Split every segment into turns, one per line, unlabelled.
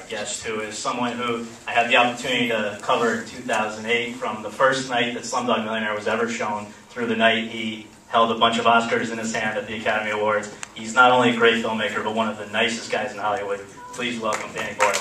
guest, who is someone who I had the opportunity to cover in 2008, from the first night that Slumdog Millionaire was ever shown through the night he held a bunch of Oscars in his hand at the Academy Awards. He's not only a great filmmaker, but one of the nicest guys in Hollywood. Please welcome Danny Boyle.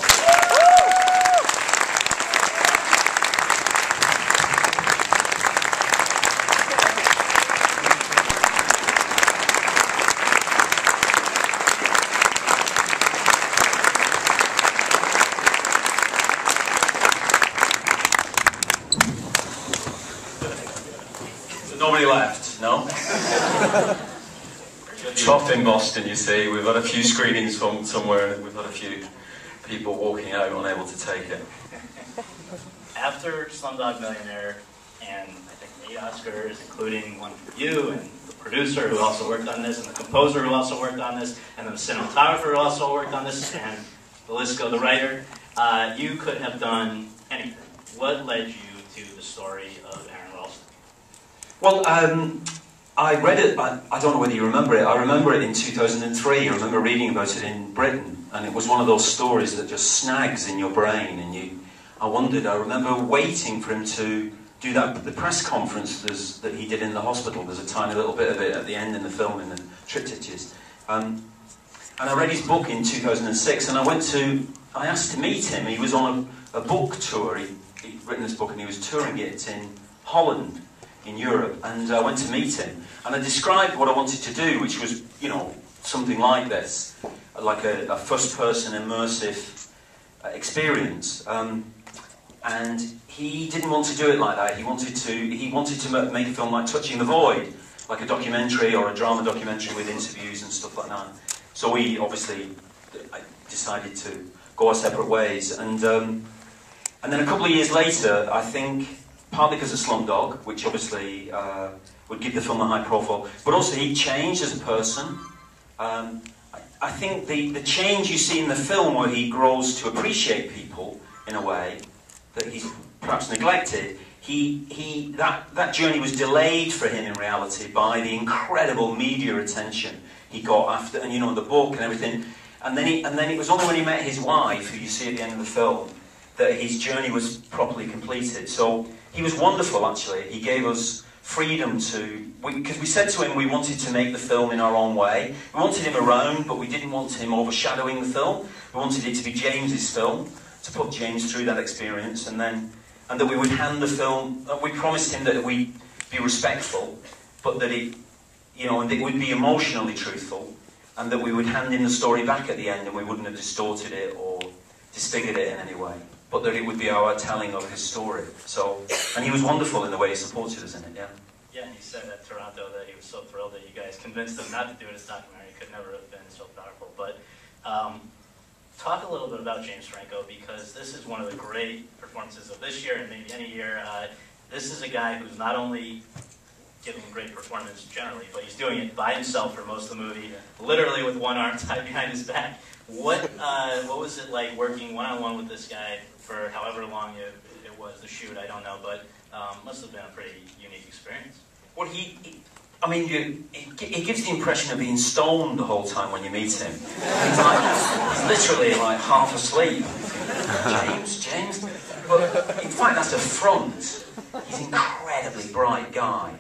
Nobody left, no? Tough in Boston, you see. We've had a few screenings from somewhere, and we've had a few people walking out unable to take it.
After Slumdog Millionaire, and I think 8 Oscars, including one for you, and the producer who also worked on this, and the composer who also worked on this, and the cinematographer who also worked on this, and the list goes, the writer, you could have done anything. What led you to the story of Aron Ralston?
Well, I read it, I don't know whether you remember it, I remember it in 2003, I remember reading about it in Britain, and it was one of those stories that just snags in your brain, and I remember waiting for him to do the press conference that he did in the hospital. There's a tiny little bit of it at the end in the film, in the triptychs. And I read his book in 2006, and I asked to meet him. He was on a book tour, he'd written this book, and he was touring it in Holland, in Europe, and I went to meet him, and I described what I wanted to do, which was, something like this, like a first-person immersive experience, and he didn't want to do it like that. He wanted to make a film like Touching the Void, like a documentary or a drama documentary with interviews and stuff like that. So we obviously decided to go our separate ways, and then a couple of years later, I think, partly because of Slumdog, which obviously would give the film a high profile, but also he changed as a person. I think the change you see in the film, where he grows to appreciate people in a way that he's perhaps neglected, that journey was delayed for him in reality by the incredible media attention he got after, and the book and everything. And then it was only when he met his wife, who you see at the end of the film, that his journey was properly completed. So he was wonderful, actually. He gave us freedom because we said to him we wanted to make the film in our own way. We wanted him around, but we didn't want him overshadowing the film. We wanted it to be James's film, to put James through that experience, and that we would hand the film. We promised him that we'd be respectful, but that and it would be emotionally truthful, and that we would hand him the story back at the end, and we wouldn't have distorted it or disfigured it in any way, but that it would be our telling of his story. And he was wonderful in the way he supported us in it, yeah.
Yeah, and he said at Toronto that he was so thrilled that you guys convinced him not to do this documentary. It could never have been so powerful. But talk a little bit about James Franco, because this is one of the great performances of this year and maybe any year. This is a guy who's not only giving a great performance generally, but he's doing it by himself for most of the movie, literally with one arm tied behind his back. What was it like working one-on-one with this guy for however long it was, the shoot, I don't know, but must have been a pretty unique experience.
Well, he gives the impression of being stoned the whole time when you meet him. He's literally like half asleep. James. But in fact, that's a front. He's an incredibly bright guy.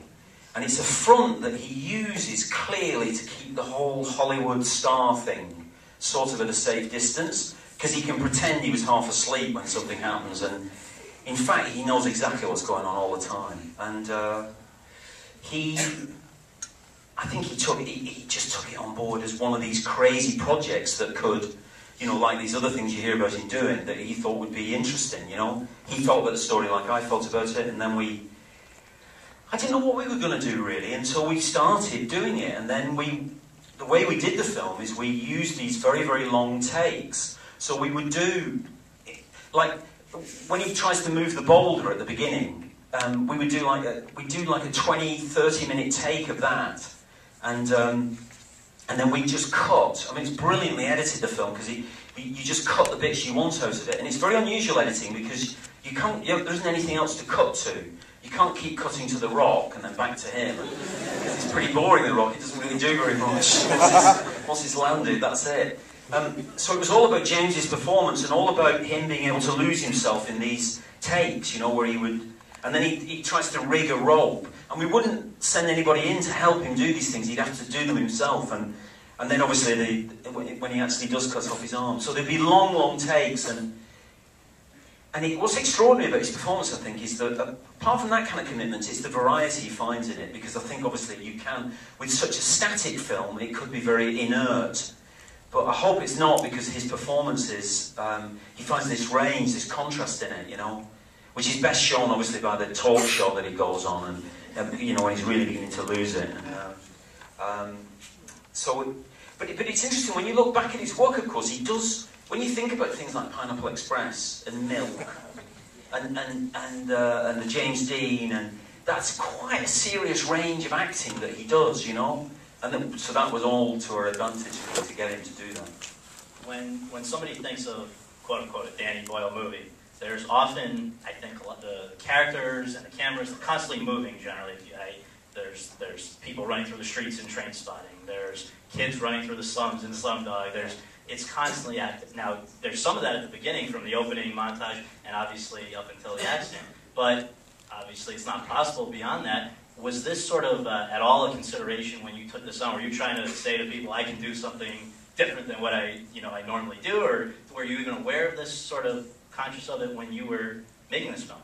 And it's a front that he uses clearly to keep the whole Hollywood star thing sort of at a safe distance, because he can pretend he was half asleep when something happens, and in fact he knows exactly what's going on all the time. And I think he just took it on board as one of these crazy projects that could, like these other things you hear about him doing, that he thought would be interesting, He felt about the story like I felt about it, and then I didn't know what we were going to do really until we started doing it, and then the way we did the film is we used these very, very long takes. So we would do, like, when he tries to move the boulder at the beginning, we would do like a 20, 30-minute take of that, and then we just cut. I mean, it's brilliantly edited, the film, because you just cut the bits you want out of it, and it's very unusual editing because there isn't anything else to cut to. You can't keep cutting to The Rock and then back to him. It's pretty boring, The Rock. He doesn't really do very much. Once he's landed, that's it. So it was all about James's performance and all about him being able to lose himself in these takes, you know, where he would... And then he tries to rig a rope, and we wouldn't send anybody in to help him do these things. He'd have to do them himself, and then obviously when he actually does cut off his arm. So there'd be long, long takes, what's extraordinary about his performance, I think, is that apart from that kind of commitment, it's the variety he finds in it, because I think obviously you can, with such a static film, it could be very inert. But I hope it's not, because his performances, he finds this range, this contrast in it, you know, which is best shown obviously by the talk show that he goes on, and you know, when he's really beginning to lose it. But it's interesting, when you look back at his work, of course, he does, when you think about things like Pineapple Express and Milk and the James Dean, and that's quite a serious range of acting that he does, you know. And so that was all to our advantage to get him to do that.
When somebody thinks of quote unquote a Danny Boyle movie, there's often, I think, the characters and the cameras are constantly moving. Generally, there's people running through the streets in Train Spotting. There's kids running through the slums in Slumdog. It's constantly active. Now, there's some of that at the beginning from the opening montage, and obviously up until the accident. But obviously, it's not possible beyond that. Was this sort of at all a consideration when you took this on? Were you trying to say to people, I can do something different than what I normally do, or were you even aware of this, sort of conscious of it when you were making this film?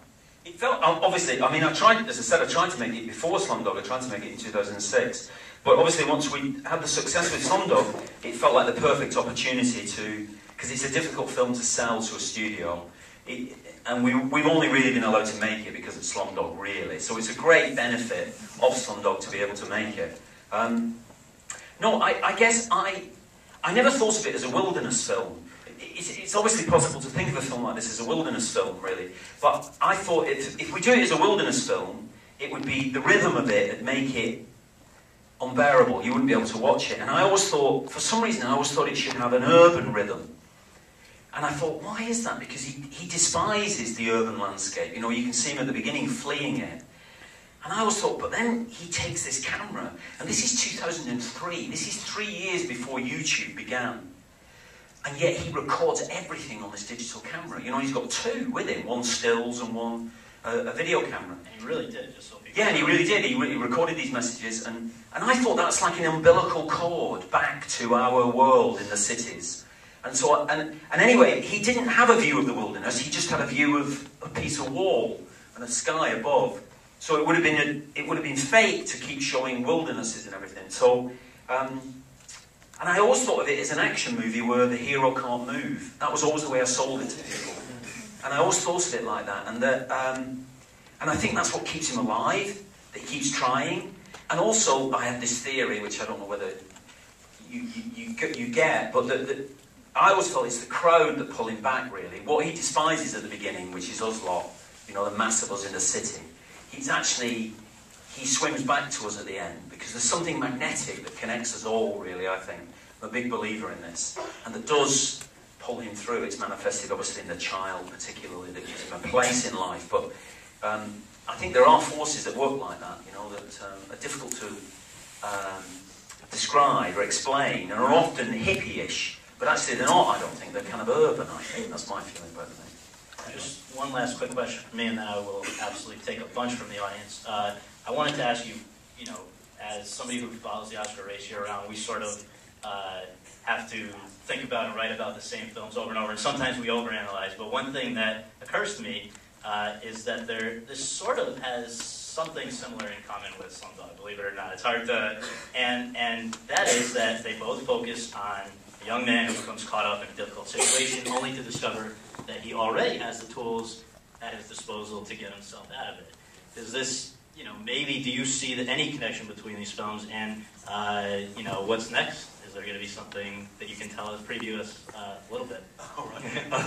It felt, obviously, I mean, I tried to make it before Slumdog. I tried to make it in 2006. But obviously, once we had the success with Slumdog, it felt like the perfect opportunity to, because it's a difficult film to sell to a studio. And we've only really been allowed to make it because of Slumdog, really. So it's a great benefit of Slumdog to be able to make it. No, I guess I never thought of it as a wilderness film. It's obviously possible to think of a film like this as a wilderness film, really. But I thought if we do it as a wilderness film, it would be the rhythm of it would make it unbearable. You wouldn't be able to watch it. And I always thought, for some reason, I always thought it should have an urban rhythm. And I thought, why is that? Because he despises the urban landscape. You know, you can see him at the beginning fleeing it. And I always thought, but then he takes this camera, and this is 2003. This is 3 years before YouTube began. And yet he records everything on this digital camera. You know, he's got two with him, one stills and one a video camera.
And he really did, just so people...
Yeah, and he really did. He recorded these messages, and I thought that's like an umbilical cord back to our world in the cities. And so, and anyway, he didn't have a view of the wilderness. He just had a view of a piece of wall and a sky above. So it would have been fake to keep showing wildernesses and everything. So, and I always thought of it as an action movie where the hero can't move. That was always the way I sold it to people. And I always thought of it like that. And I think that's what keeps him alive. That he keeps trying. And also, I have this theory, which I don't know whether you get, but I always felt it's the crowd that pull him back, really. What he despises at the beginning, which is us lot, you know, the mass of us in the city, he swims back to us at the end, because there's something magnetic that connects us all, really, I think. I'm a big believer in this. And that does pull him through. It's manifested, obviously, in the child, particularly, that gives him a place in life. But I think there are forces that work like that, you know, that are difficult to describe or explain, and are often hippie-ish. But actually they're not, I don't think. They're kind of urban, I think. That's my feeling about it.
Just one last quick question from me, and then I will absolutely take a bunch from the audience. I wanted to ask you, you know, as somebody who follows the Oscar race year-round, we sort of have to think about and write about the same films over and over, and sometimes we overanalyze. But one thing that occurs to me is that this sort of has something similar in common with Slumdog, believe it or not. It's hard to... And that is that they both focus on a young man who becomes caught up in a difficult situation, only to discover that he already has the tools at his disposal to get himself out of it. Does this, you know, maybe do you see any connection between these films, and, you know, what's next? Is there going to be something that you can tell us, preview us a little bit?
All right.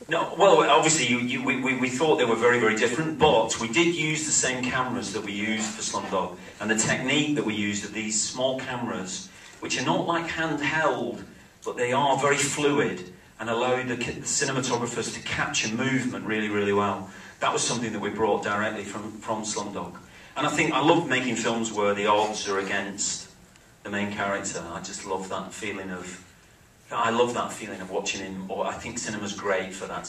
No, well, obviously we thought they were very, very different, but we did use the same cameras that we used for Slumdog, and the technique that we used of these small cameras, which are not like handheld, but they are very fluid and allow the cinematographers to capture movement really, really well. That was something that we brought directly from Slumdog. And I think I love making films where the odds are against the main character. I just love that feeling of I love that feeling of watching him, or I think cinema's great for that.